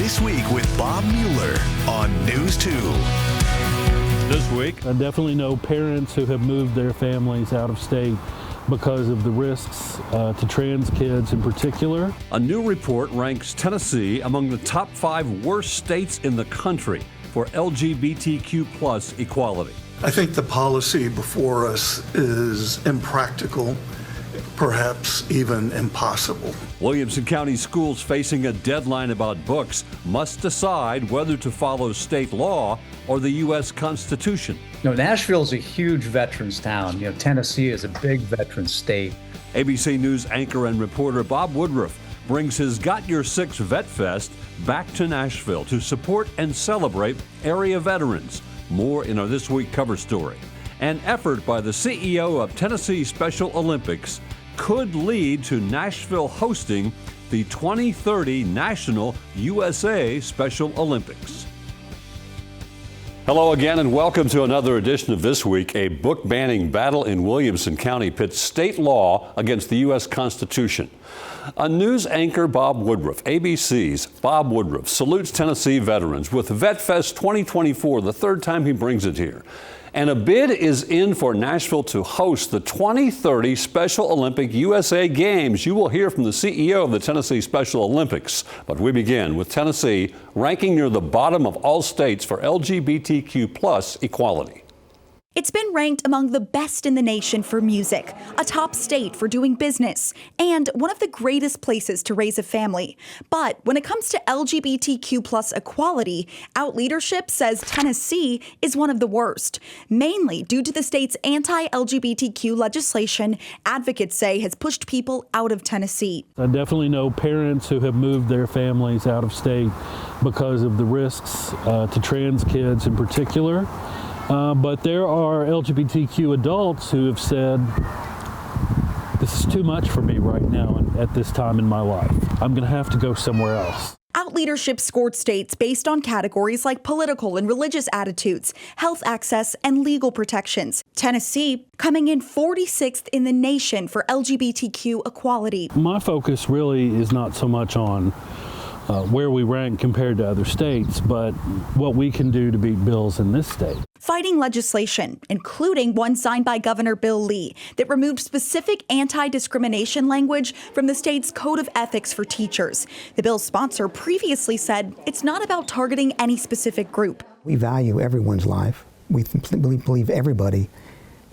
This Week with Bob Mueller on News 2. This week, I definitely know parents who have moved their families out of state because of the risks to trans kids in particular. A new report ranks Tennessee among the top 5 worst states in the country for LGBTQ plus equality. I think the policy before us is impractical, perhaps even impossible. Williamson County schools facing a deadline about books must decide whether to follow state law or the U.S. Constitution. Nashville is a huge veterans town. Tennessee is a big veterans state. ABC News anchor and reporter Bob Woodruff brings his Got Your Six Vet Fest back to Nashville to support and celebrate area veterans. More in our This Week cover story. An effort by the CEO of Tennessee Special Olympics could lead to Nashville hosting the 2030 National USA Special Olympics. Hello again and welcome to another edition of This Week. A book-banning battle in Williamson County pits state law against the U.S. Constitution. A news anchor, Bob Woodruff, ABC's Bob Woodruff, salutes Tennessee veterans with VetFest 2024, the third time he brings it here. And a bid is in for Nashville to host the 2030 Special Olympic USA Games. You will hear from the CEO of the Tennessee Special Olympics. But we begin with Tennessee ranking near the bottom of all states for LGBTQ plus equality. It's been ranked among the best in the nation for music, a top state for doing business, and one of the greatest places to raise a family. But when it comes to LGBTQ plus equality, Out Leadership says Tennessee is one of the worst, mainly due to the state's anti-LGBTQ legislation advocates say has pushed people out of Tennessee. I definitely know parents who have moved their families out of state because of the risks to trans kids in particular. But there are LGBTQ adults who have said, this is too much for me right now and at this time in my life. I'm going to have to go somewhere else. Out Leadership scored states based on categories like political and religious attitudes, health access, and legal protections. Tennessee coming in 46th in the nation for LGBTQ equality. My focus really is not so much on where we rank compared to other states, but what we can do to beat bills in this state. Fighting legislation, including one signed by Governor Bill Lee, that removed specific anti-discrimination language from the state's Code of Ethics for teachers. The bill's sponsor previously said it's not about targeting any specific group. We value everyone's life. We believe everybody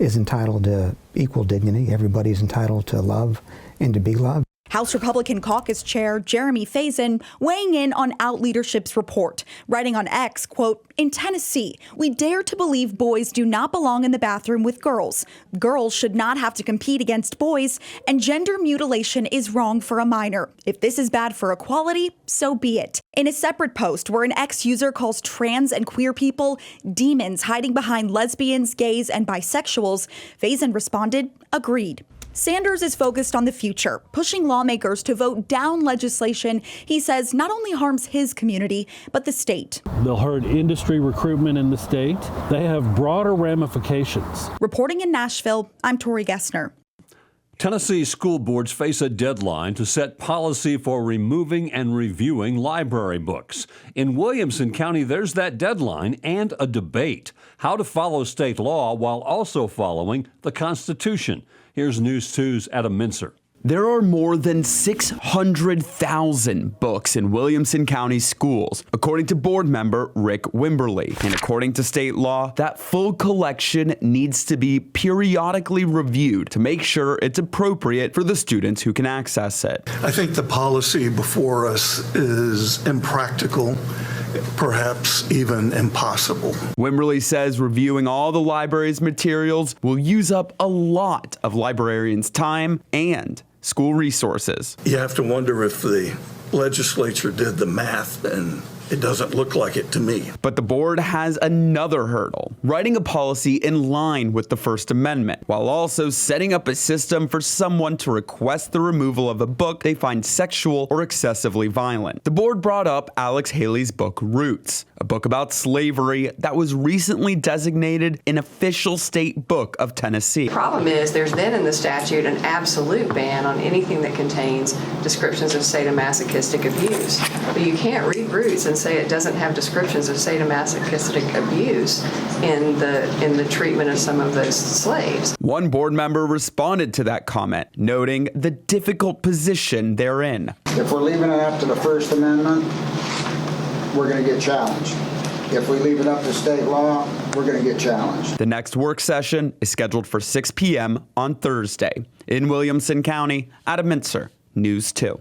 is entitled to equal dignity. Everybody is entitled to love and to be loved. House Republican Caucus Chair Jeremy Faison weighing in on Out Leadership's report, writing on X, quote, "In Tennessee, we dare to believe boys do not belong in the bathroom with girls. Girls should not have to compete against boys, and gender mutilation is wrong for a minor. If this is bad for equality, so be it." In a separate post where an X user calls trans and queer people demons hiding behind lesbians, gays, and bisexuals, Faison responded, agreed. Sanders is focused on the future, pushing lawmakers to vote down legislation he says not only harms his community, but the state. They'll hurt industry recruitment in the state. They have broader ramifications. Reporting in Nashville, I'm Tori Gessner. Tennessee school boards face a deadline to set policy for removing and reviewing library books. In Williamson County, there's that deadline and a debate. How to follow state law while also following the Constitution. Here's News 2's Adam Mincer. There are more than 600,000 books in Williamson County schools, according to board member Rick Wimberly. And according to state law, that full collection needs to be periodically reviewed to make sure it's appropriate for the students who can access it. I think the policy before us is impractical, perhaps even impossible. Wimberly says reviewing all the library's materials will use up a lot of librarians' time and school resources. You have to wonder if the legislature did the math and It doesn't look like it to me. But the board has another hurdle, writing a policy in line with the First Amendment, while also setting up a system for someone to request the removal of a book they find sexual or excessively violent. The board brought up Alex Haley's book Roots, a book about slavery that was recently designated an official state book of Tennessee. The problem is there's then in the statute an absolute ban on anything that contains descriptions of sadomasochistic abuse. But you can't read Roots and say it doesn't have descriptions of sadomasochistic abuse in the treatment of some of those slaves. One board member responded to that comment, noting the difficult position they're in. If we're leaving it up to the First Amendment, we're going to get challenged. If we leave it up to state law, we're going to get challenged. The next work session is scheduled for 6 p.m. on Thursday. In Williamson County, Adam Mintzer, News 2.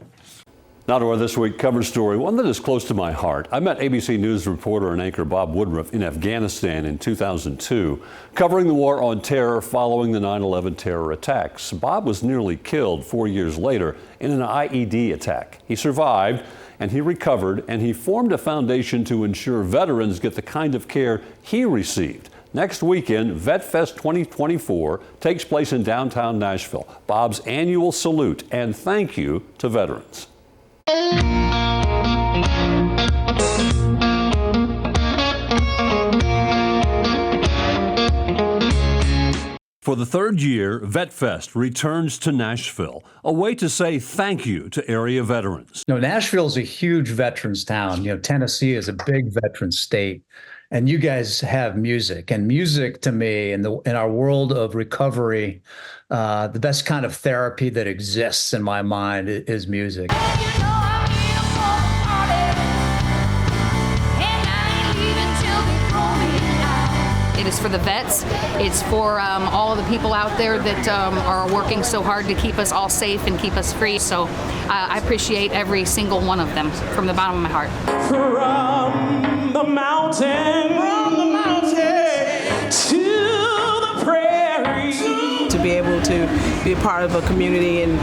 Now to our This Week cover story, one that is close to my heart. I met ABC News reporter and anchor Bob Woodruff in Afghanistan in 2002, covering the war on terror following the 9/11 terror attacks. Bob was nearly killed 4 years later in an IED attack. He survived, and he recovered, and he formed a foundation to ensure veterans get the kind of care he received. Next weekend, VetFest 2024 takes place in downtown Nashville. Bob's annual salute and thank you to veterans. For the third year, VetFest returns to Nashville, a way to say thank you to area veterans. Nashville's a huge veterans town. Tennessee is a big veterans state. And you guys have music. And music, to me, in our world of recovery, the best kind of therapy that exists in my mind is music. It is for the vets. It's for all of the people out there that are working so hard to keep us all safe and keep us free. So I appreciate every single one of them from the bottom of my heart. From the mountain to the prairie. To be able to be a part of a community and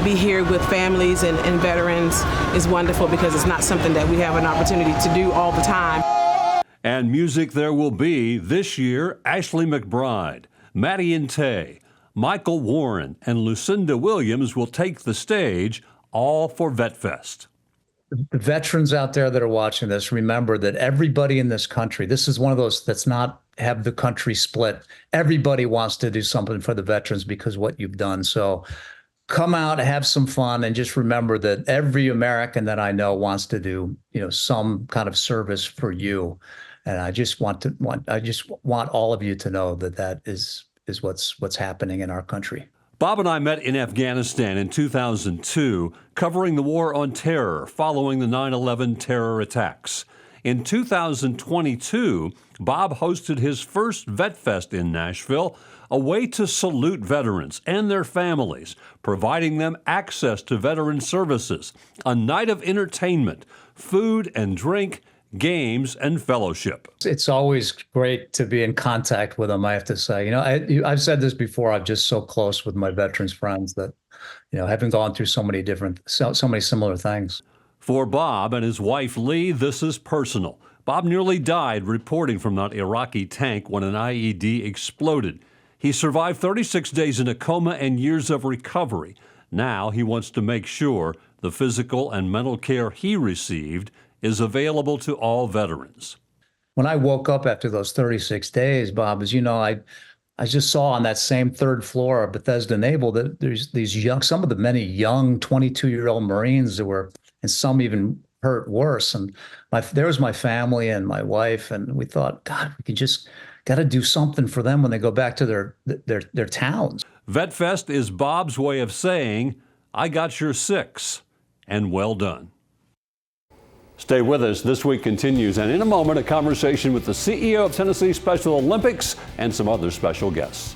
be here with families and veterans is wonderful because it's not something that we have an opportunity to do all the time. And music there will be this year. Ashley McBride, Maddie and Tay, Michael Warren, and Lucinda Williams will take the stage, all for VetFest. The veterans out there that are watching this, remember that everybody in this country, this is one of those that's not have the country split. Everybody wants to do something for the veterans because of what you've done. So come out, have some fun, and just remember that every American that I know wants to do, some kind of service for you. And I just want all of you to know that is what's happening in our country. Bob and I met in Afghanistan in 2002, covering the war on terror following the 9/11 terror attacks. In 2022, Bob hosted his first VetFest in Nashville, a way to salute veterans and their families, providing them access to veteran services, a night of entertainment, food and drink, games, and fellowship. It's always great to be in contact with them, I have to say. I've said this before, I'm just so close with my veterans friends that, having gone through so many similar things. For Bob and his wife, Lee, this is personal. Bob nearly died reporting from that Iraqi tank when an IED exploded. He survived 36 days in a coma and years of recovery. Now he wants to make sure the physical and mental care he received is available to all veterans. When I woke up after those 36 days, Bob, as you know, I just saw on that same third floor of Bethesda Naval that there's some of the many young 22-year-old Marines that were, and some even hurt worse. And there was my family and my wife, and we thought, God, we got to do something for them when they go back to their towns. VetFest is Bob's way of saying, I got your six, and well done. Stay with us. This Week continues, and in a moment, a conversation with the CEO of Tennessee Special Olympics and some other special guests.